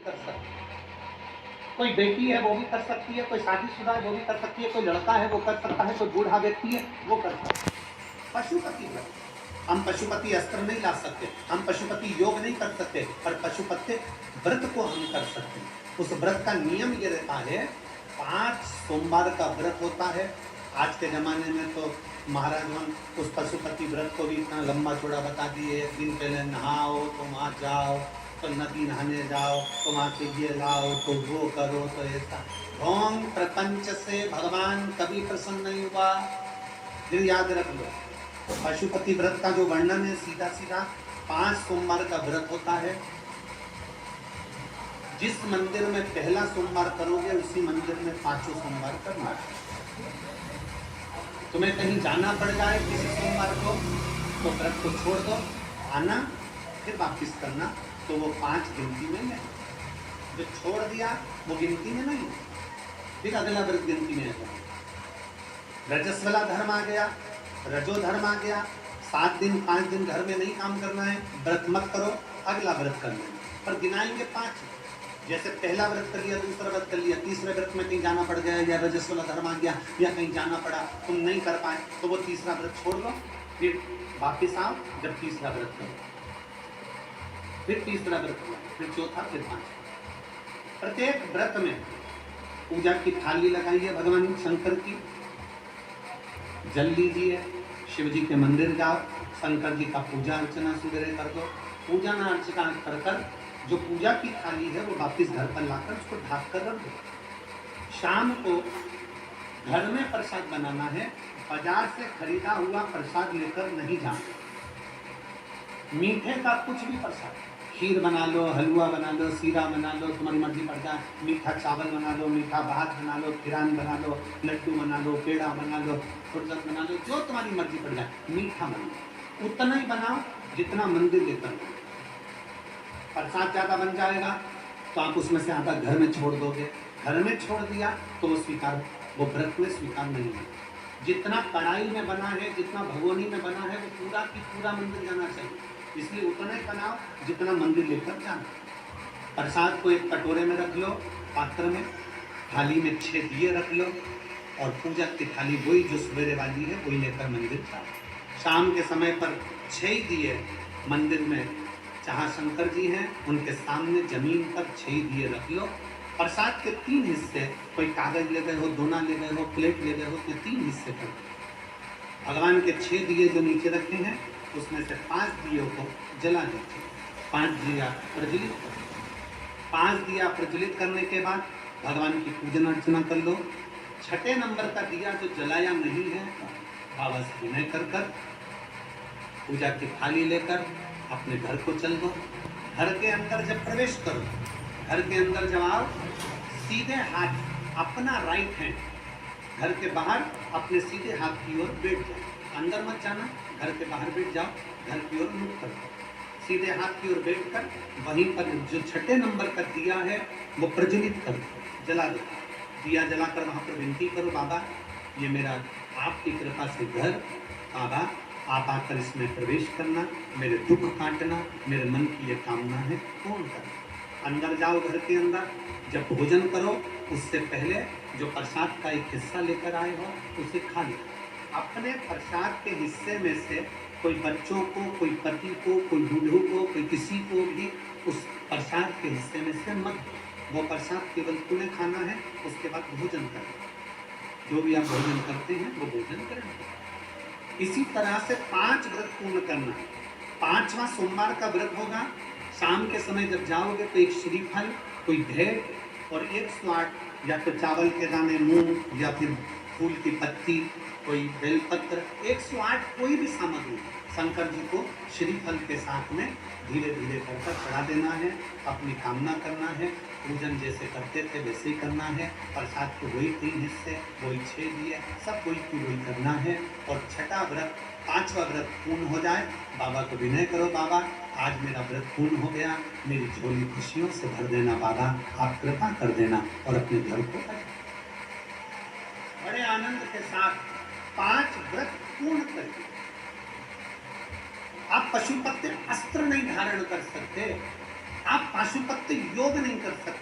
कर सकते, कोई बेटी है वो भी कर सकती है, कोई शादीशुदा है वो भी कर सकती है, कोई लड़का है वो कर सकता है, कोई बूढ़ा व्यक्ति है वो कर सकता है। पशुपति व्रत, हम पशुपति अस्त्र नहीं ला सकते, हम पशुपति योग नहीं कर सकते, पर पशुपति व्रत को हम कर सकते हैं। उस व्रत का नियम ये रहता है, 5 सोमवार का व्रत होता है। आज के जमाने में तो महाराज हम उस पशुपति व्रत को भी इतना लंबा चौड़ा बता दिए। एक दिन पहले नहाओ तो वहाँ जाओ, तो नदी नहाने जाओ तो वहाँ से ये लाओ, तो वो करो, तो ऐसा ढोंग प्रपंच से भगवान कभी प्रसन्न नहीं हुआ। फिर याद रख लो, पशुपति व्रत का जो वर्णन है सीधा सीधा 5 सोमवार का व्रत होता है। जिस मंदिर में पहला सोमवार करोगे उसी मंदिर में 5 सोमवार करना है। तुम्हें कहीं जाना पड़ जाए किसी सोमवार को तो व्रत को छोड़ दो, आना फिर वापिस करना, तो वो 5 गिनती में नहीं। जो छोड़ दिया वो गिनती में नहीं, फिर अगला व्रत गिनती में है। रजस्वला धर्म आ गया, रजो धर्म आ गया, 7 दिन 5 दिन घर में नहीं काम करना है, व्रत मत करो, अगला व्रत करना है, पर गिनाएंगे 5। जैसे पहला व्रत कर लिया, दूसरा व्रत कर लिया, तीसरे व्रत में कहीं जाना पड़ गया या रजस्वला धर्म आ गया या कहीं जाना पड़ा, तुम नहीं कर पाए, तो वो तीसरा व्रत छोड़ लो, फिर वापिस आओ, जब तीसरा व्रत करो, फिर तीसरा व्रत करो, फिर चौथा, फिर 5। प्रत्येक व्रत में पूजा की थाली लगाइए भगवान शंकर की, जल लीजिए, शिव जी के मंदिर जाओ, शंकर जी का पूजा अर्चना सुबह कर दो, पूजा अर्चना कर कर जो पूजा की थाली है वो वापिस घर पर लाकर उसको ढाक कर रख दो। शाम को घर में प्रसाद बनाना है, बाजार से खरीदा हुआ प्रसाद लेकर नहीं जाना। मीठे का कुछ भी प्रसाद, खीर बना लो, हलवा बना लो, सीरा बना लो, तुम्हारी मर्जी पड़ जाए, मीठा चावल बना लो, मीठा भात बना लो, खिरान बना लो, लड्डू बना लो, पेड़ा बना लो, फुर्सत बना लो, जो तुम्हारी मर्जी पड़ जाए, मीठा बनाओ, उतना ही बनाओ जितना मंदिर लेकर। प्रसाद ज़्यादा बन जाएगा तो आप उसमें से आधा घर में छोड़ दोगे, घर में छोड़ दिया तो वो स्वीकार, वो व्रत में स्वीकार नहीं है। जितना कढ़ाई में बना है, जितना भगोनी में बना है, वो पूरा की पूरा मंदिर जाना चाहिए, इसलिए उतना ही बनाओ जितना मंदिर लेकर जाना। प्रसाद को एक कटोरे में रख लो, पात्र में, थाली में 6 दिए रख लो, और पूजा की थाली वही जो सवेरे वाली है वही लेकर मंदिर जाओ। शाम के समय पर 6 दिए मंदिर में, जहाँ शंकर जी हैं उनके सामने जमीन पर 6 दिए रख लो। प्रसाद के 3 हिस्से, कोई कागज ले गए हो, दोना ले गए हो, प्लेट ले गए हो, तो 3 हिस्से कर दो। भगवान के 6 दिए जो नीचे रखे हैं उसमें से 5 दियों को जला दीजिए, 5 दिया प्रज्वलित कर दो। 5 दिया प्रज्वलित करने के बाद भगवान की पूजन अर्चना कर लो। 6ठे नंबर का दिया जो जलाया नहीं है, बाबा से विनय कर कर पूजा की थाली लेकर अपने घर को चल दो। घर के अंदर जब प्रवेश करो, घर के अंदर जब आओ, सीधे हाथ अपना राइट हैंड घर के बाहर अपने सीधे हाथ की ओर बैठ जाओ, अंदर मत जाना, घर के बाहर बैठ जाओ, घर की ओर मुख कर दो। सीधे हाथ की ओर बैठकर वहीं पर जो 6ठे नंबर का दिया है वो प्रज्वलित कर दो, जला दो। दिया जलाकर वहाँ पर विनती करो, बाबा ये मेरा आपकी कृपा से घर, बाबा आप आकर इसमें प्रवेश करना, मेरे दुख काटना, मेरे मन की ये कामना है पूर्ण करना। अंदर जाओ, घर के अंदर जब भोजन करो उससे पहले जो प्रसाद का एक हिस्सा लेकर आए हो उसे खा लो। अपने प्रसाद के हिस्से में से कोई बच्चों को, कोई पति को, कोई बूढ़ों को, कोई किसी को भी उस प्रसाद के हिस्से में से मत दो। वो प्रसाद केवल तुम्हें खाना है, उसके बाद भोजन करो। जो भी आप भोजन करते हैं वो भोजन करें। इसी तरह से 5 व्रत पूर्ण करना है। 5वां सोमवार का व्रत होगा, शाम के समय जब जाओगे तो एक श्रीफल, कोई भेंट और 108 या तो चावल के दाने, मूंग या फिर फूल की पत्ती, कोई बेलपत्र, 108 कोई भी सामग्री शंकर जी को श्रीफल के साथ में धीरे धीरे कर चढ़ा देना है, अपनी कामना करना है। पूजन जैसे करते थे वैसे ही करना है। प्रसाद के वही 3 हिस्से, वही 6 दिए, सब वही की वही करना है। और 6ठा व्रत, 5वां व्रत पूर्ण हो जाए, बाबा को विनय करो, बाबा आज मेरा व्रत पूर्ण हो गया, मेरी झोली खुशियों से भर देना बाबा, आप कृपा कर देना, और अपने घर को बड़े आनंद के साथ 5 व्रत पूर्ण करिए। आप पशुपति अस्त्र नहीं धारण कर सकते, आप पाशुपत्य योग नहीं कर सकते।